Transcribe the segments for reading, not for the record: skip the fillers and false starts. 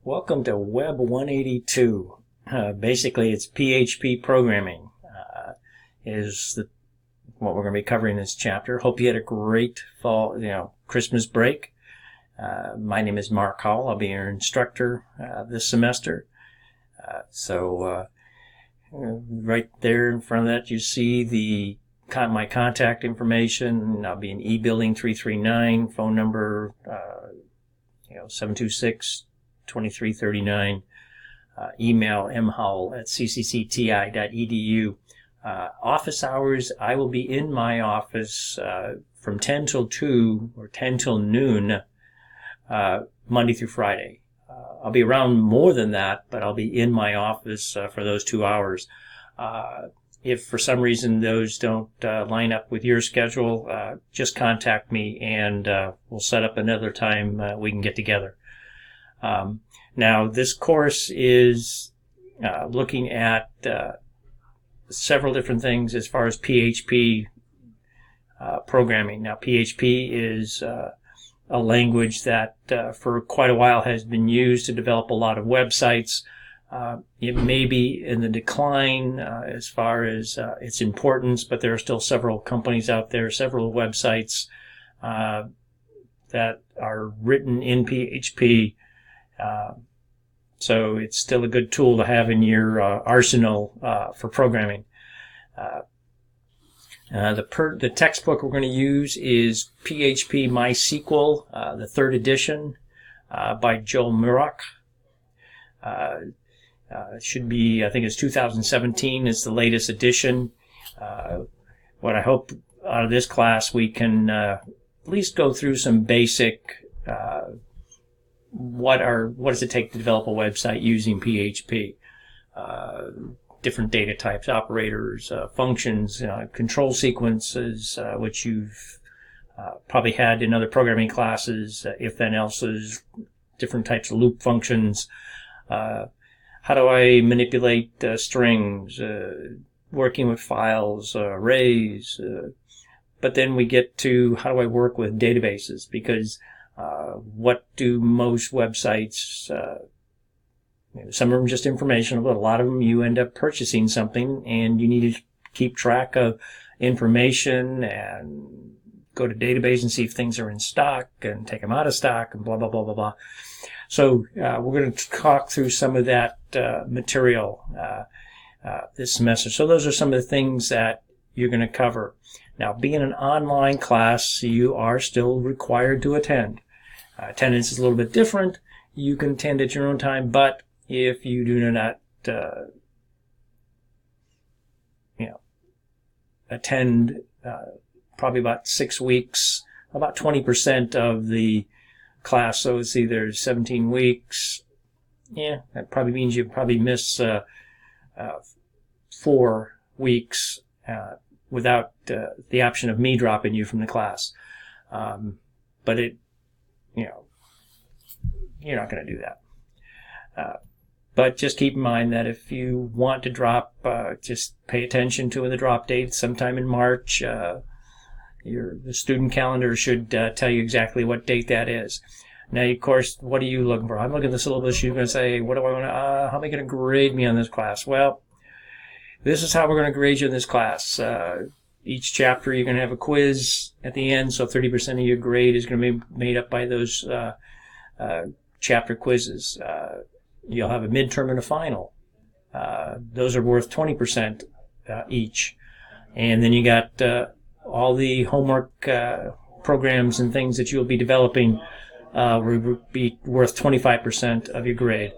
Welcome to WEB182. Basically, it's PHP programming what we're going to be covering in this chapter. Hope you had a great fall, Christmas break. My name is Mark Hall. I'll be your instructor this semester. Right there in front of that, you see my contact information. I'll be in eBuilding 339, phone number 726-2339, email mhowell@cccti.edu. Office hours, I will be in my office from 10 till 2 or 10 till noon, Monday through Friday. I'll be around more than that, but I'll be in my office for those 2 hours. If for some reason those don't line up with your schedule, just contact me and we'll set up another time we can get together. Now, this course is looking at several different things as far as PHP programming. Now, PHP is a language that for quite a while has been used to develop a lot of websites. It may be in the decline as far as its importance, but there are still several companies out there, several websites that are written in PHP. So it's still a good tool to have in your arsenal for programming. The textbook we're going to use is PHP MySQL, the 3rd edition by Joel Murach. It should be, I think it's 2017 is the latest edition. What I hope out of this class, we can at least go through some basic, what does it take to develop a website using PHP? Different data types, operators, functions, control sequences, which you've probably had in other programming classes, if then else's, different types of loop functions. How do I manipulate strings, working with files, arrays, but then we get to how do I work with databases, because what do most websites, some of them just informational, but a lot of them you end up purchasing something and you need to keep track of information and go to database and see if things are in stock and take them out of stock and blah, blah, blah, blah, blah. So we're going to talk through some of that material this semester. So those are some of the things that you're going to cover. Now, being an online class, you are still required to attend. Attendance is a little bit different. You can attend at your own time, but if you do not attend probably about 6 weeks, about 20% of the class, so it's either 17 weeks. Yeah, that probably means you probably miss 4 weeks without the option of me dropping you from the class. But you're not going to do that. But just keep in mind that if you want to drop, just pay attention to the drop date sometime in March. The student calendar should tell you exactly what date that is. Now, of course, what are you looking for? I'm looking at the syllabus. You're going to say, what do I want to, how am I going to grade me on this class? Well, this is how we're going to grade you in this class. Each chapter, you're going to have a quiz at the end, so 30% of your grade is going to be made up by those chapter quizzes. You'll have a midterm and a final. Those are worth 20% each. And then you got all the homework programs and things that you'll be developing will be worth 25% of your grade.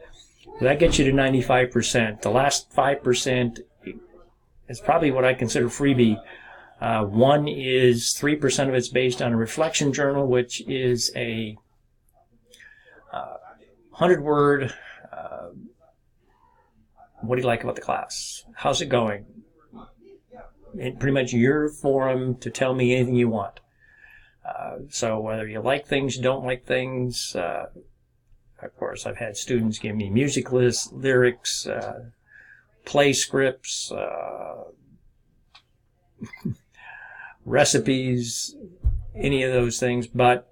So that gets you to 95%. The last 5% is probably what I consider freebie. One is 3% of it's based on a reflection journal, which is a 100-word, what do you like about the class? How's it going? And pretty much your forum to tell me anything you want. So whether you like things, you don't like things, of course, I've had students give me music lists, lyrics, play scripts, recipes, any of those things, but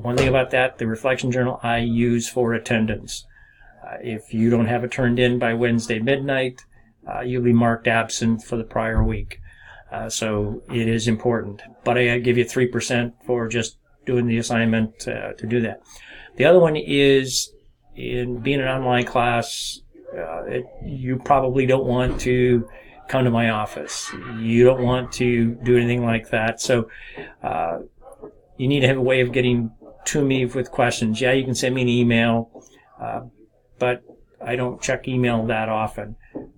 one thing about that, the reflection journal I use for attendance. If you don't have it turned in by Wednesday midnight, you'll be marked absent for the prior week. So it is important. But I give you 3% for just doing the assignment to do that. The other one is, in being an online class, you probably don't want to come to my office. You don't want to do anything like that. So you need to have a way of getting to me with questions. Yeah, you can send me an email, but I don't check email that often.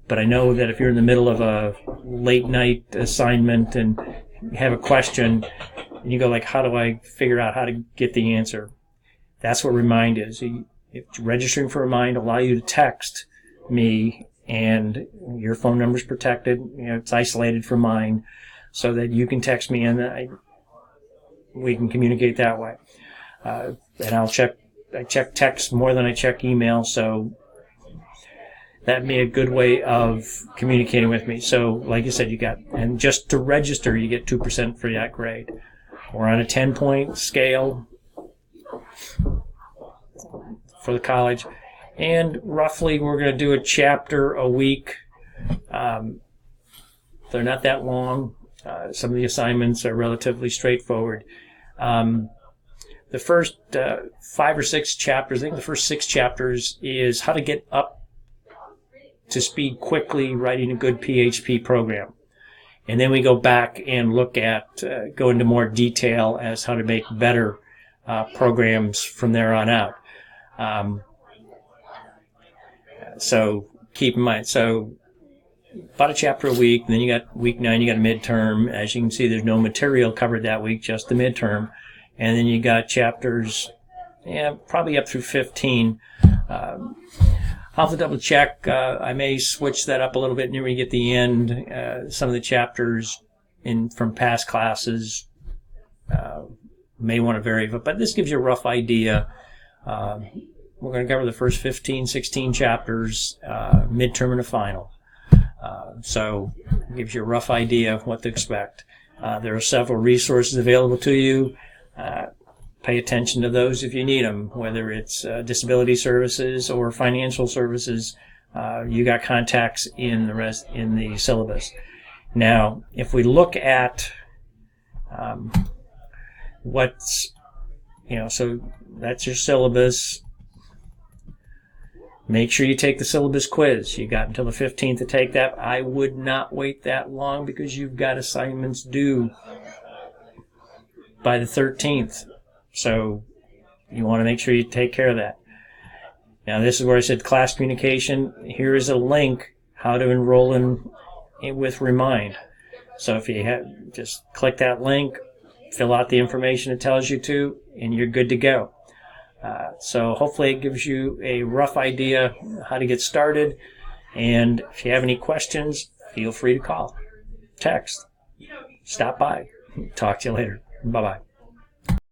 But I know that if you're in the middle of a late night assignment and have a question, and you go like, how do I figure out how to get the answer? That's what Remind is. If registering for Remind allow you to text me, and your phone number is protected. It's isolated from mine, so that you can text me and we can communicate that way. And I check text more than I check email, so that'd be a good way of communicating with me. So, like I said, and just to register, you get 2% for that grade. We're on a 10-point scale for the college, and roughly we're going to do a chapter a week. They're not that long. Some of the assignments are relatively straightforward. The first 5 or 6 chapters, I think the first 6 chapters is how to get up to speed quickly writing a good PHP program. And then we go back and look at, go into more detail as how to make better programs from there on out. So keep in mind, so about a chapter a week, and then you got week 9, you got a midterm. As you can see, there's no material covered that week, just the midterm. And then you got chapters, probably up through 15. I'll have to double check. I may switch that up a little bit near we get the end. Some of the chapters from past classes may want to vary, but this gives you a rough idea. We're going to cover the first 15, 16 chapters, midterm and a final. So it gives you a rough idea of what to expect. There are several resources available to you. Pay attention to those if you need them, whether it's disability services or financial services. You got contacts in the syllabus. Now, if we look at so that's your syllabus. Make sure you take the syllabus quiz. You got until the 15th to take that. I would not wait that long because you've got assignments due by the 13th. So you want to make sure you take care of that. Now, this is where I said class communication. Here is a link how to enroll in with Remind. So if you just click that link, fill out the information it tells you to, and you're good to go. So hopefully it gives you a rough idea how to get started. And if you have any questions, feel free to call, text, stop by. Talk to you later. Bye-bye.